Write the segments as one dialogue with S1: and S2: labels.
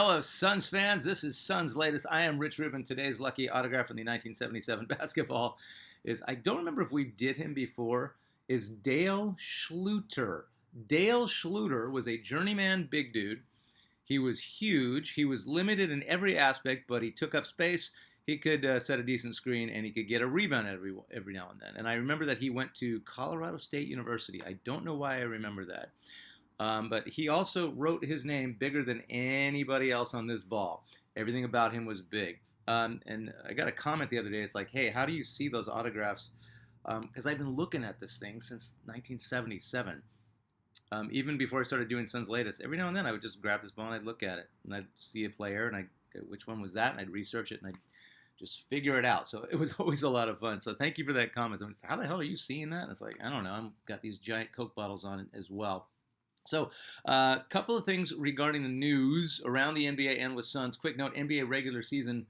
S1: Hello, Suns fans. This is Suns Latest. I am Rich Rubin. Today's lucky autograph in the 1977 basketball is, I don't remember if we did him before, is Dale Schluter. Dale Schluter was a journeyman big dude. He was huge. He was limited in every aspect, but he took up space. He could set a decent screen, and he could get a rebound every now and then. And I remember that he went to Colorado State University. I don't know why I remember that. But he also wrote his name bigger than anybody else on this ball. Everything about him was big. And I got a comment the other day. It's like, hey, how do you see those autographs? Because I've been looking at this thing since 1977. Even before I started doing Suns Latest, every now and then I would just grab this ball and I'd look at it. And I'd see a player and I'd go, which one was that? And I'd research it and I'd just figure it out. So it was always a lot of fun. So thank you for that comment. How the hell are you seeing that? And it's like, I don't know. I've got these giant Coke bottles on it as well. So a couple of things regarding the news around the NBA and with Suns. Quick note, NBA regular season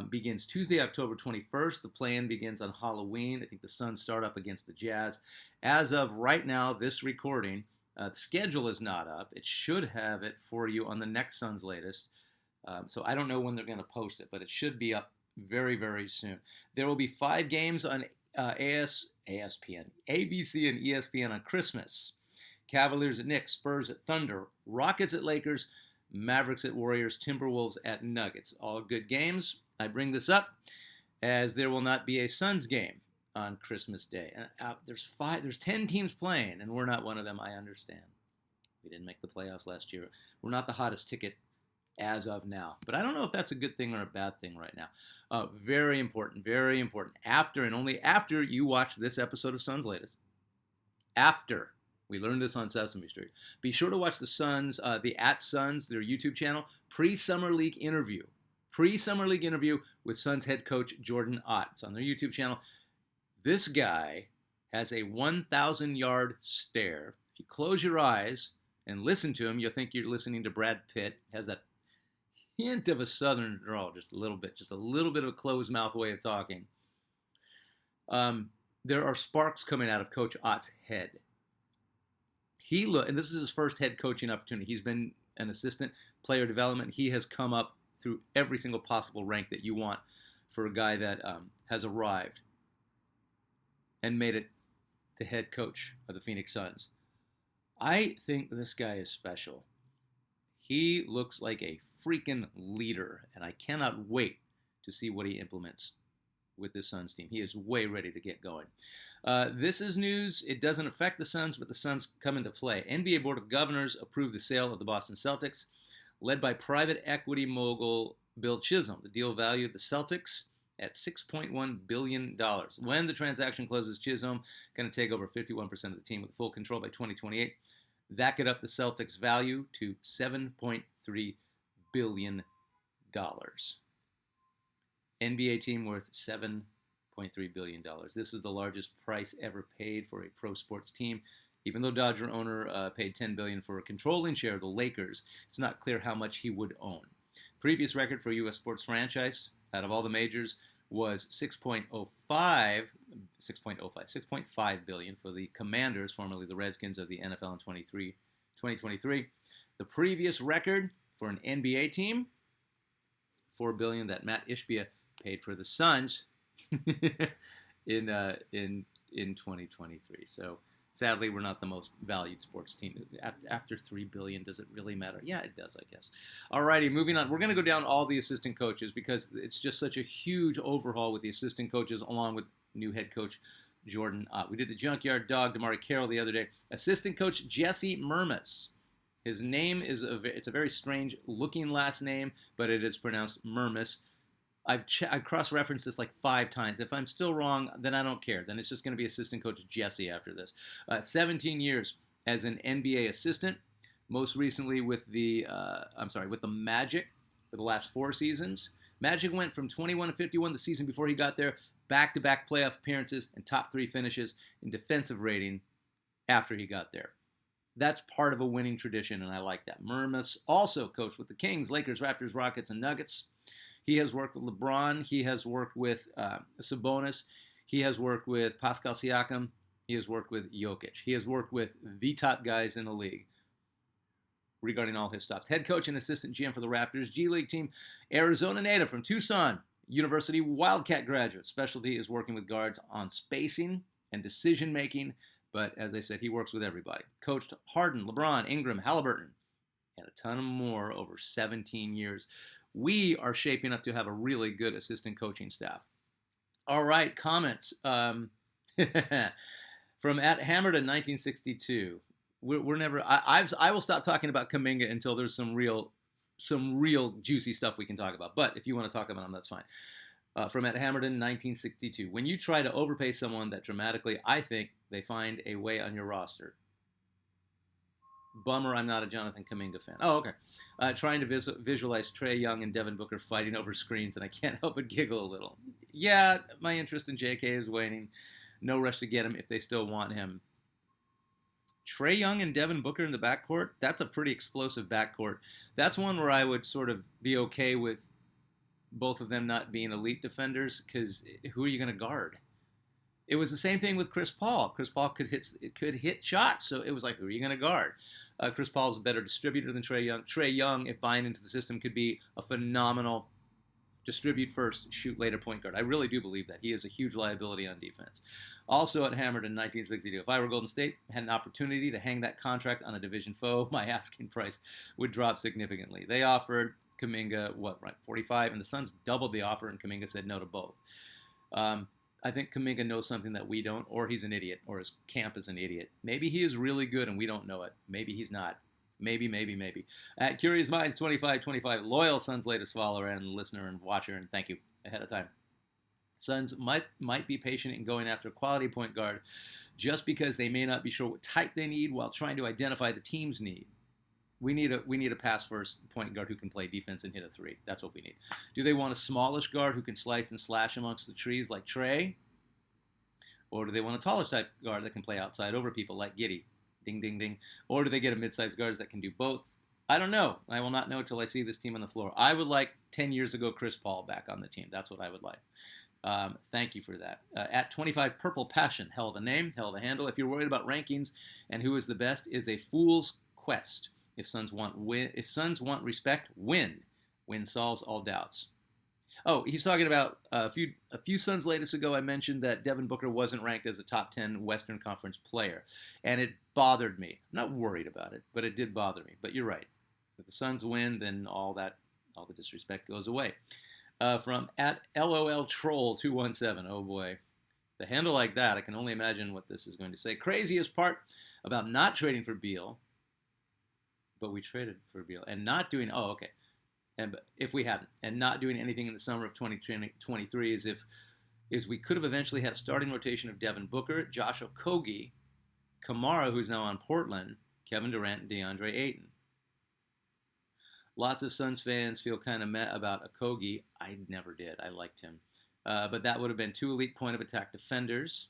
S1: begins Tuesday, October 21st. The play-in begins on Halloween. I think the Suns start up against the Jazz. As of right now, this recording, the schedule is not up. It should have it for you on the next Suns Latest. So I don't know when they're going to post it, but it should be up very, very soon. There will be 5 games on ESPN, ABC, and ESPN on Christmas. Cavaliers at Knicks, Spurs at Thunder, Rockets at Lakers, Mavericks at Warriors, Timberwolves at Nuggets. All good games. I bring this up as there will not be a Suns game on Christmas Day. And there's 10 teams playing, and we're not one of them. I understand. We didn't make the playoffs last year. We're not the hottest ticket as of now. But I don't know if that's a good thing or a bad thing right now. Very important, very important. After and only after you watch this episode of Suns Latest, after we learned this on Sesame Street. Be sure to watch the Suns, the @Suns, their YouTube channel, pre-Summer League interview. Pre-Summer League interview with Suns head coach Jordan Ott. It's on their YouTube channel. This guy has a 1,000-yard stare. If you close your eyes and listen to him, you'll think you're listening to Brad Pitt. Has that hint of a southern drawl, just a little bit of a closed mouth way of talking. There are sparks coming out of Coach Ott's head. And this is his first head coaching opportunity. He's been an assistant, player development. He has come up through every single possible rank that you want for a guy that has arrived and made it to head coach of the Phoenix Suns. I think this guy is special. He looks like a freaking leader, and I cannot wait to see what he implements with this Suns team. He is way ready to get going. This is news. It doesn't affect the Suns, but the Suns come into play. NBA Board of Governors approved the sale of the Boston Celtics, led by private equity mogul Bill Chisholm. The deal valued the Celtics at $6.1 billion. When the transaction closes, Chisholm going to take over 51% of the team with full control by 2028. That could up the Celtics' value to $7.3 billion. NBA team worth $7.3 billion. This is the largest price ever paid for a pro sports team. Even though Dodger owner paid $10 billion for a controlling share of the Lakers, it's not clear how much he would own. Previous record for a U.S. sports franchise out of all the majors was $6.5 billion for the Commanders, formerly the Redskins of the NFL in 2023. The previous record for an NBA team, $4 billion that Matt Ishbia paid for the Suns in 2023. So sadly, we're not the most valued sports team. After $3 billion, does it really matter? Yeah, it does, I guess. All righty, moving on. We're going to go down all the assistant coaches because it's just such a huge overhaul with the assistant coaches along with new head coach Jordan Ott. We did the Junkyard Dog, Damari Carroll, the other day. Assistant coach Jesse Mermis. His name is it's a very strange looking last name, but it is pronounced Mermis. I've cross-referenced this like 5 times. If I'm still wrong, then I don't care. Then it's just going to be assistant coach Jesse after this. 17 years as an NBA assistant, most recently with the Magic for the last 4 seasons. Magic went from 21-51 the season before he got there, back-to-back playoff appearances and top 3 finishes in defensive rating after he got there. That's part of a winning tradition, and I like that. Mermis also coached with the Kings, Lakers, Raptors, Rockets, and Nuggets. He has worked with LeBron. He has worked with Sabonis. He has worked with Pascal Siakam. He has worked with Jokic. He has worked with the top guys in the league. regarding all his stops. Head coach and assistant GM for the Raptors, G League team, Arizona native from Tucson University, Wildcat graduate. Specialty is working with guards on spacing and decision making, but as I said, he works with everybody. Coached Harden, LeBron, Ingram, Halliburton, and a ton more over 17 years. We are shaping up to have a really good assistant coaching staff. All right, comments. From at Hammered in 1962. We're never. I will stop talking about Kuminga until there's some real juicy stuff we can talk about. But if you want to talk about him, that's fine. From at Hammered in 1962. When you try to overpay someone that dramatically, I think they find a way on your roster. Bummer, I'm not a Jonathan Kuminga fan. Oh, okay. Trying to visualize Trae Young and Devin Booker fighting over screens, and I can't help but giggle a little. Yeah, my interest in JK is waning. No rush to get him if they still want him. Trae Young and Devin Booker in the backcourt, that's a pretty explosive backcourt. That's one where I would sort of be okay with both of them not being elite defenders, because who are you going to guard? It was the same thing with Chris Paul. Chris Paul could hit shots, so it was like, who are you going to guard? Chris Paul's a better distributor than Trae Young. Trae Young, if buying into the system, could be a phenomenal distribute first, shoot later point guard. I really do believe that. He is a huge liability on defense. Also at Hammered in 1962, if I were Golden State, had an opportunity to hang that contract on a division foe, my asking price would drop significantly. They offered Kuminga, 45, and the Suns doubled the offer, and Kuminga said no to both. I think Kuminga knows something that we don't, or he's an idiot, or his camp is an idiot. Maybe he is really good and we don't know it. Maybe he's not. Maybe. At Curious Minds 2525, loyal Suns latest follower and listener and watcher, and thank you ahead of time. Suns might be patient in going after a quality point guard just because they may not be sure what type they need while trying to identify the team's need. We need a pass first point guard who can play defense and hit a three. That's what we need. Do they want a smallish guard who can slice and slash amongst the trees like Trae? Or do they want a tallish type guard that can play outside over people like Giddey? Ding, ding, ding. Or do they get a mid-sized guards that can do both? I don't know. I will not know until I see this team on the floor. I would like 10 years ago Chris Paul back on the team. That's what I would like. Thank you for that. At 25, Purple Passion. Hell of a name, hell of a handle. If you're worried about rankings and who is the best, is a fool's quest. If Suns want respect, win. Win solves all doubts. Oh, he's talking about a few Suns latest ago. I mentioned that Devin Booker wasn't ranked as a top 10 Western Conference player, and it bothered me. I'm not worried about it, but it did bother me. But you're right. If the Suns win, then all the disrespect goes away. From at LOL Troll 217. Oh boy, the handle like that. I can only imagine what this is going to say. Craziest part about not trading for Beal, but we traded for Beal and not doing. Oh, okay. And if we hadn't, and not doing anything in the summer of 2023, is we could have eventually had a starting rotation of Devin Booker, Josh Okogie, Kamara, who's now on Portland, Kevin Durant, and DeAndre Ayton. Lots of Suns fans feel kind of meh about Okogie. I never did. I liked him. But that would have been two elite point of attack defenders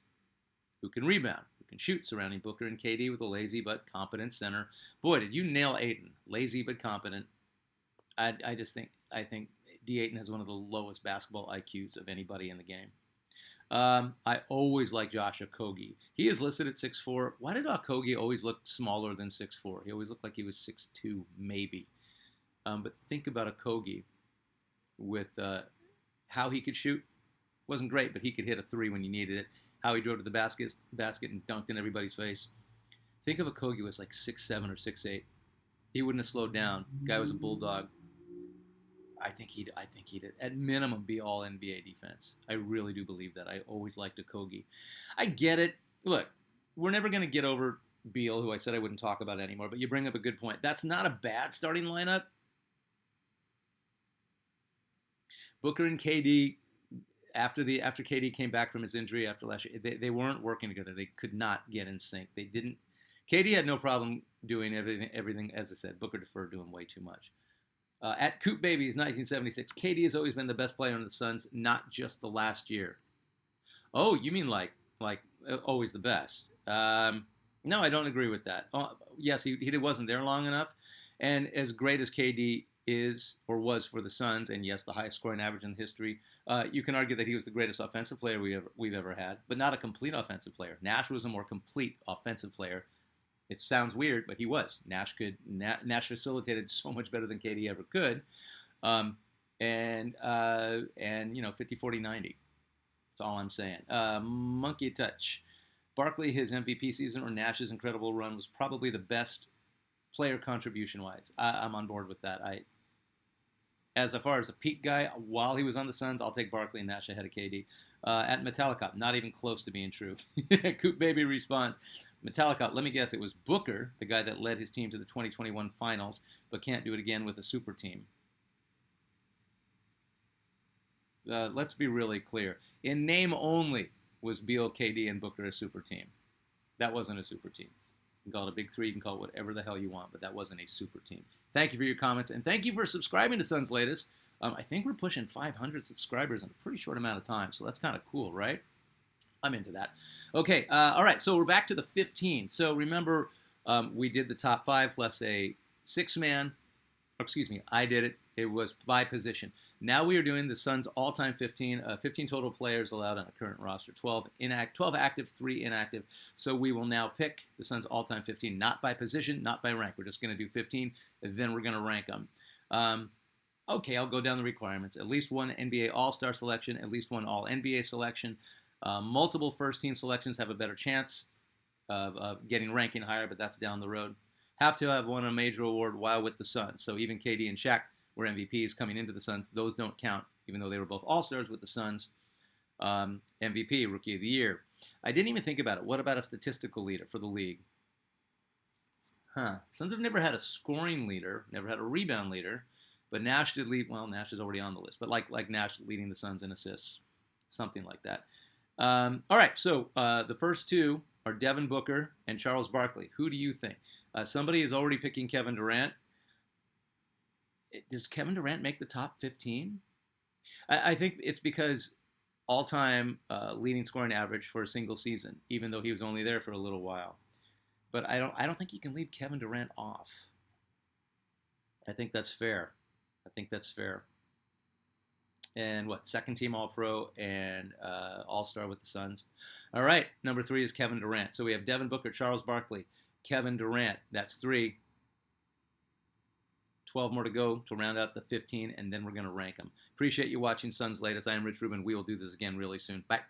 S1: who can rebound, who can shoot, surrounding Booker and KD with a lazy but competent center. Boy, did you nail Ayton. Lazy but competent. I think D. Ayton has one of the lowest basketball IQs of anybody in the game. I always like Josh Okogie. He is listed at 6'4". Why did Okogie always look smaller than 6'4"? He always looked like he was 6'2", maybe. But think about Okogie with how he could shoot. Wasn't great, but he could hit a three when you needed it. How he drove to the basket and dunked in everybody's face. Think of Okogie was like 6'7" or 6'8". He wouldn't have slowed down. Guy was a bulldog. I think he'd at minimum be all NBA defense. I really do believe that. I always liked Okogie. I get it. Look, we're never going to get over Beal, who I said I wouldn't talk about anymore, but you bring up a good point. That's not a bad starting lineup. Booker and KD, after KD came back from his injury after last year, they weren't working together. They could not get in sync. They didn't. KD had no problem doing everything. As I said, Booker deferred to him way too much. At Coop Babies 1976, KD has always been the best player on the Suns, not just the last year. Oh, you mean like always the best? No, I don't agree with that. Yes, he wasn't there long enough, and as great as KD is or was for the Suns, and yes, the highest scoring average in history, you can argue that he was the greatest offensive player we've ever had, but not a complete offensive player. Nash was a more complete offensive player It sounds weird, but he was. Nash facilitated so much better than KD ever could. Um, and 50, 40, 90. That's all I'm saying. Monkey touch. Barkley, his MVP season or Nash's incredible run was probably the best player contribution wise. I'm on board with that. As far as a peak guy, while he was on the Suns, I'll take Barkley and Nash ahead of KD. At Metallica, not even close to being true. Coop Baby responds, Metallica, let me guess, it was Booker, the guy that led his team to the 2021 finals, but can't do it again with a super team. Let's be really clear. In name only was Beal, KD, and Booker a super team. That wasn't a super team. You can call it a big three, you can call it whatever the hell you want, but that wasn't a super team. Thank you for your comments, and thank you for subscribing to Suns Latest. I think we're pushing 500 subscribers in a pretty short amount of time, so that's kind of cool, right? I'm into that. Okay, all right, so we're back to the 15. So remember, we did the top 5 plus a 6-man. Excuse me, I did it. It was by position. Now we are doing the Suns' all-time 15, 15 total players allowed on a current roster, 12 active, 3 inactive. So we will now pick the Suns' all-time 15, not by position, not by rank. We're just going to do 15, and then we're going to rank them. Okay, I'll go down the requirements. At least one NBA All-Star selection, at least one All-NBA selection. Multiple first-team selections have a better chance of getting ranking higher, but that's down the road. Have to have won a major award while with the Suns. So even KD and Shaq were MVPs coming into the Suns. Those don't count, even though they were both All-Stars with the Suns. MVP, Rookie of the Year. I didn't even think about it. What about a statistical leader for the league? Suns have never had a scoring leader, never had a rebound leader, but Nash did lead. Well, Nash is already on the list, but like Nash leading the Suns in assists, something like that. All right, so the first two are Devin Booker and Charles Barkley. Who do you think? Somebody is already picking Kevin Durant. Does Kevin Durant make the top 15? I think it's because all-time leading scoring average for a single season, even though he was only there for a little while. But I don't think you can leave Kevin Durant off. I think that's fair. And what, second team All-Pro and All-Star with the Suns. All right, number 3 is Kevin Durant. So we have Devin Booker, Charles Barkley, Kevin Durant. That's 3. 12 more to go to round out the 15, and then we're going to rank them. Appreciate you watching Suns Latest. I am Rich Rubin. We will do this again really soon. Bye.